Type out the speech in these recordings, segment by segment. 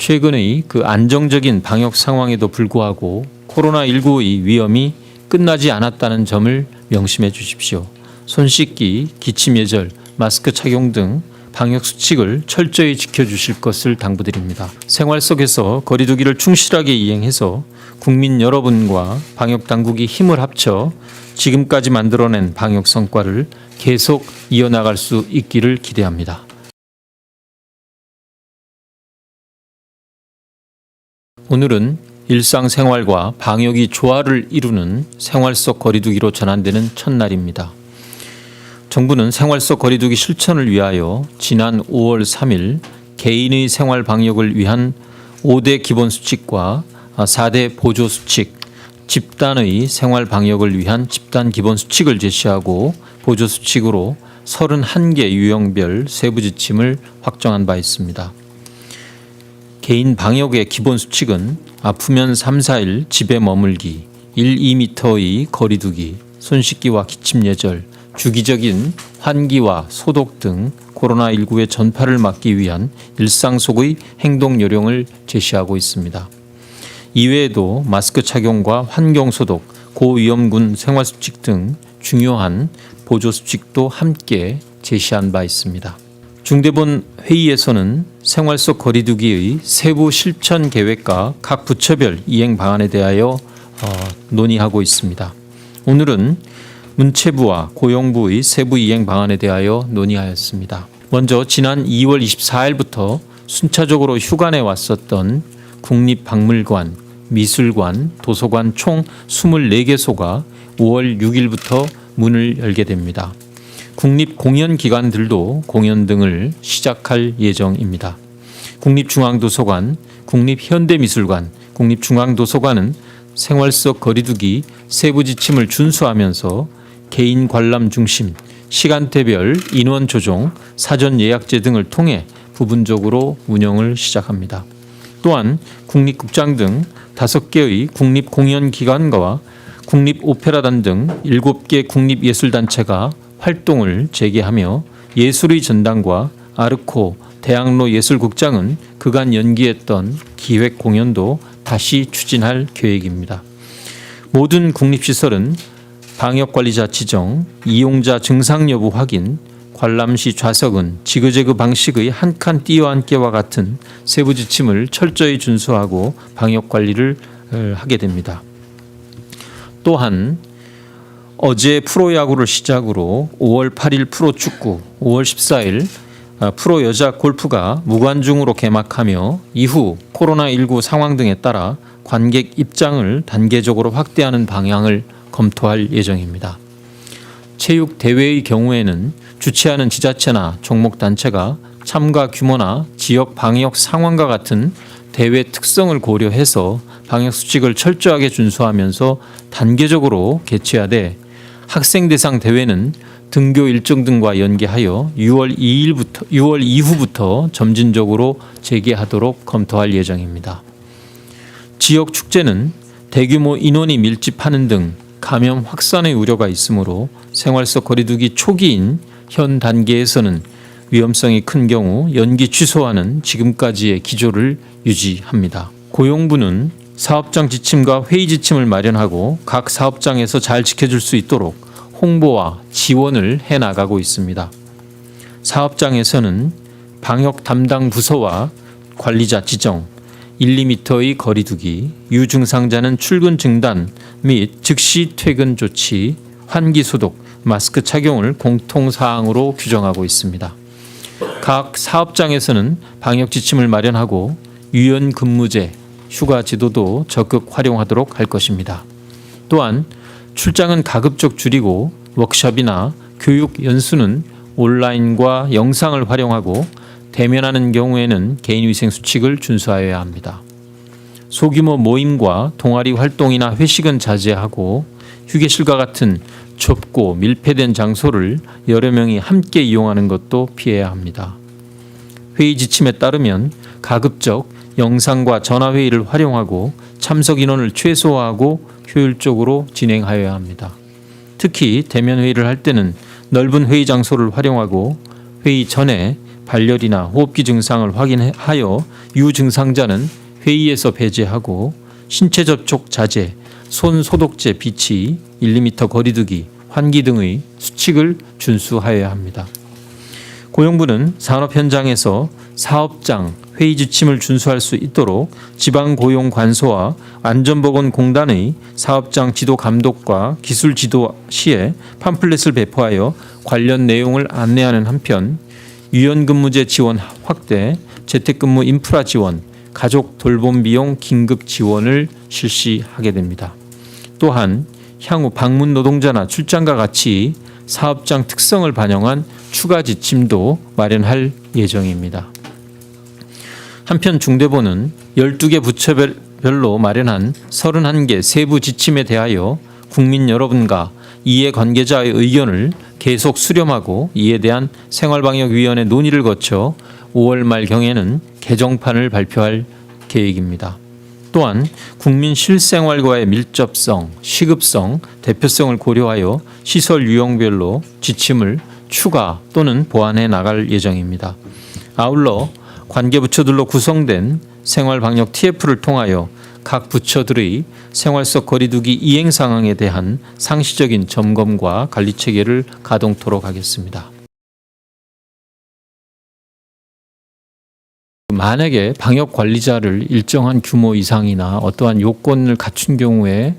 최근의 그 안정적인 방역 상황에도 불구하고 코로나19의 위험이 끝나지 않았다는 점을 명심해 주십시오. 손 씻기, 기침 예절, 마스크 착용 등 방역 수칙을 철저히 지켜주실 것을 당부드립니다. 생활 속에서 거리 두기를 충실하게 이행해서 국민 여러분과 방역 당국이 힘을 합쳐 지금까지 만들어낸 방역 성과를 계속 이어나갈 수 있기를 기대합니다. 오늘은 일상생활과 방역이 조화를 이루는 생활 속 거리두기로 전환되는 첫날입니다. 정부는 생활 속 거리두기 실천을 위하여 지난 5월 3일 개인의 생활 방역을 위한 5대 기본수칙과 4대 보조수칙, 집단의 생활 방역을 위한 집단 기본수칙을 제시하고 보조수칙으로 31개 유형별 세부 지침을 확정한 바 있습니다. 개인 방역의 기본수칙은 아프면 3, 4일 집에 머물기, 1, 2m의 거리두기, 손 씻기와 기침 예절, 주기적인 환기와 소독 등 코로나19의 전파를 막기 위한 일상 속의 행동 요령을 제시하고 있습니다. 이외에도 마스크 착용과 환경 소독, 고위험군 생활수칙 등 중요한 보조수칙도 함께 제시한 바 있습니다. 중대본 회의에서는 생활 속 거리두기의 세부 실천 계획과 각 부처별 이행 방안에 대하여 논의하고 있습니다. 오늘은 문체부와 고용부의 세부 이행 방안에 대하여 논의하였습니다. 먼저 지난 2월 24일부터 순차적으로 휴관에 왔었던 국립박물관, 미술관, 도서관 총 24개소가 5월 6일부터 문을 열게 됩니다. 국립공연기관들도 공연 등을 시작할 예정입니다. 국립중앙도서관, 국립현대미술관, 국립중앙도서관은 생활 속 거리두기 세부 지침을 준수하면서 개인 관람 중심, 시간대별 인원 조정, 사전 예약제 등을 통해 부분적으로 운영을 시작합니다. 또한 국립극장 등 5개의 국립공연기관과 국립오페라단 등 7개 국립예술단체가 활동을 재개하며 예술의 전당과 아르코, 대학로 예술극장은 그간 연기했던 기획 공연도 다시 추진할 계획입니다. 모든 국립시설은 방역관리자 지정, 이용자 증상 여부 확인, 관람 시 좌석은 지그재그 방식의 한 칸 띄어앉기와 같은 세부 지침을 철저히 준수하고 방역관리를 하게 됩니다. 또한 어제 프로야구를 시작으로 5월 8일 프로축구, 5월 14일 프로 여자 골프가 무관중으로 개막하며 이후 코로나19 상황 등에 따라 관객 입장을 단계적으로 확대하는 방향을 검토할 예정입니다. 체육 대회의 경우에는 주최하는 지자체나 종목단체가 참가 규모나 지역 방역 상황과 같은 대회 특성을 고려해서 방역 수칙을 철저하게 준수하면서 단계적으로 개최하되 학생 대상 대회는 등교 일정 등과 연계하여 6월 이후부터 점진적으로 재개하도록 검토할 예정입니다. 지역 축제는 대규모 인원이 밀집하는 등 감염 확산의 우려가 있으므로 생활 속 거리두기 초기인 현 단계에서는 위험성이 큰 경우 연기 취소하는 지금까지의 기조를 유지합니다. 고용부는 사업장 지침과 회의 지침을 마련하고 각 사업장에서 잘 지켜줄 수 있도록 홍보와 지원을 해나가고 있습니다. 사업장에서는 방역 담당 부서와 관리자 지정, 1, 2m의 거리두기, 유증상자는 출근 중단 및 즉시 퇴근 조치, 환기 소독, 마스크 착용을 공통사항으로 규정하고 있습니다. 각 사업장에서는 방역 지침을 마련하고 유연 근무제, 휴가 제도도 적극 활용하도록 할 것입니다. 또한 출장은 가급적 줄이고 워크숍이나 교육 연수는 온라인과 영상을 활용하고 대면하는 경우에는 개인위생 수칙을 준수하여야 합니다. 소규모 모임과 동아리 활동이나 회식은 자제하고 휴게실과 같은 좁고 밀폐된 장소를 여러 명이 함께 이용하는 것도 피해야 합니다. 회의 지침에 따르면 가급적 영상과 전화회의를 활용하고 참석 인원을 최소화하고 효율적으로 진행하여야 합니다. 특히 대면 회의를 할 때는 넓은 회의 장소를 활용하고 회의 전에 발열이나 호흡기 증상을 확인하여 유증상자는 회의에서 배제하고 신체 접촉 자제, 손 소독제 비치, 1~2m 거리두기, 환기 등의 수칙을 준수하여야 합니다. 고용부는 산업 현장에서 사업장 회의 지침을 준수할 수 있도록 지방고용관소와 안전보건공단의 사업장 지도 감독과 기술 지도 시에 팜플렛을 배포하여 관련 내용을 안내하는 한편 유연근무제 지원 확대, 재택근무 인프라 지원, 가족 돌봄 비용 긴급 지원을 실시하게 됩니다. 또한 향후 방문 노동자나 출장과 같이 사업장 특성을 반영한 추가 지침도 마련할 예정입니다. 한편 중대본은 12개 부처별로 마련한 31개 세부 지침에 대하여 국민 여러분과 이해관계자의 의견을 계속 수렴하고 이에 대한 생활방역위원회 논의를 거쳐 5월 말경에는 개정판을 발표할 계획입니다. 또한 국민 실생활과의 밀접성, 시급성, 대표성을 고려하여 시설 유형별로 지침을 추가 또는 보완해 나갈 예정입니다. 아울러 관계부처들로 구성된 생활방역 TF를 통하여 각 부처들의 생활 속 거리두기 이행 상황에 대한 상시적인 점검과 관리 체계를 가동토록 하겠습니다. 만약에 방역 관리자를 일정한 규모 이상이나 어떠한 요건을 갖춘 경우에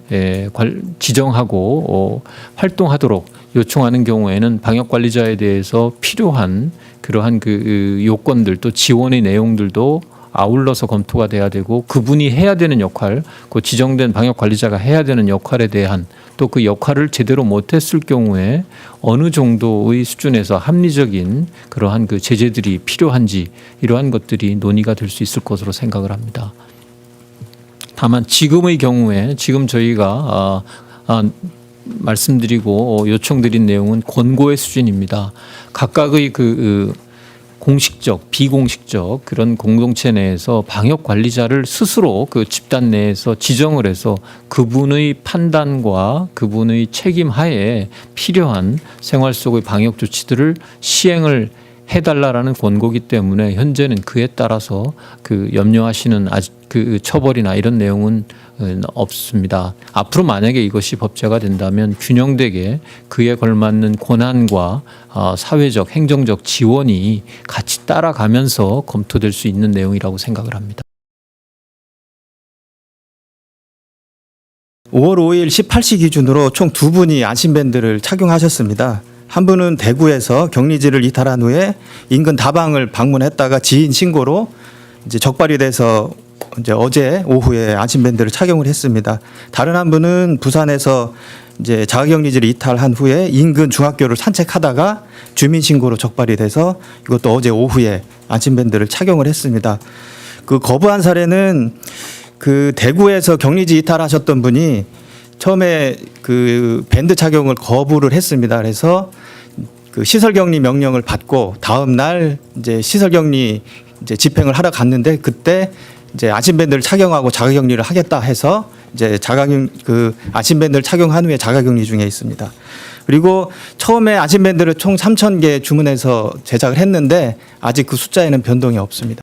지정하고 활동하도록 요청하는 경우에는 방역 관리자에 대해서 필요한 그러한 그 요건들 또 지원의 내용들도 아울러서 검토가 돼야 되고 그분이 해야 되는 역할, 그 지정된 방역 관리자가 해야 되는 역할에 대한 또 그 역할을 제대로 못했을 경우에 어느 정도의 수준에서 합리적인 그러한 그 제재들이 필요한지 이러한 것들이 논의가 될 수 있을 것으로 생각을 합니다. 다만 지금의 경우에 지금 저희가 말씀드리고 요청드린 내용은 권고의 수준입니다. 각각의 공식적, 비공식적 그런 공동체 내에서 방역 관리자를 스스로 그 집단 내에서 지정을 해서 그분의 판단과 그분의 책임 하에 필요한 생활 속의 방역 조치들을 시행을 해달라라는 권고기 때문에 현재는 그에 따라서 그 염려하시는 그 처벌이나 이런 내용은 없습니다. 앞으로 만약에 이것이 법제가 된다면 균형되게 그에 걸맞는 권한과 사회적, 행정적 지원이 같이 따라가면서 검토될 수 있는 내용이라고 생각을 합니다. 5월 5일 18시 기준으로 총 2분이 안심밴드를 착용하셨습니다. 한 분은 대구에서 격리지를 이탈한 후에 인근 다방을 방문했다가 지인 신고로 이제 적발이 돼서 이제 어제 오후에 안심밴드를 착용을 했습니다. 다른 한 분은 부산에서 이제 자가격리지를 이탈한 후에 인근 중학교를 산책하다가 주민 신고로 적발이 돼서 이것도 어제 오후에 안심밴드를 착용을 했습니다. 그 거부한 사례는 그 대구에서 격리지 이탈하셨던 분이 처음에 그 밴드 착용을 거부를 했습니다. 그래서 그 시설격리 명령을 받고 다음 날 이제 시설격리 이제 집행을 하러 갔는데 그때 이제 안심밴드를 착용하고 자가격리를 하겠다 해서 이제 안심밴드를 착용한 후에 자가격리 중에 있습니다. 그리고 처음에 안심밴드를 총 3,000개 주문해서 제작을 했는데 아직 그 숫자에는 변동이 없습니다.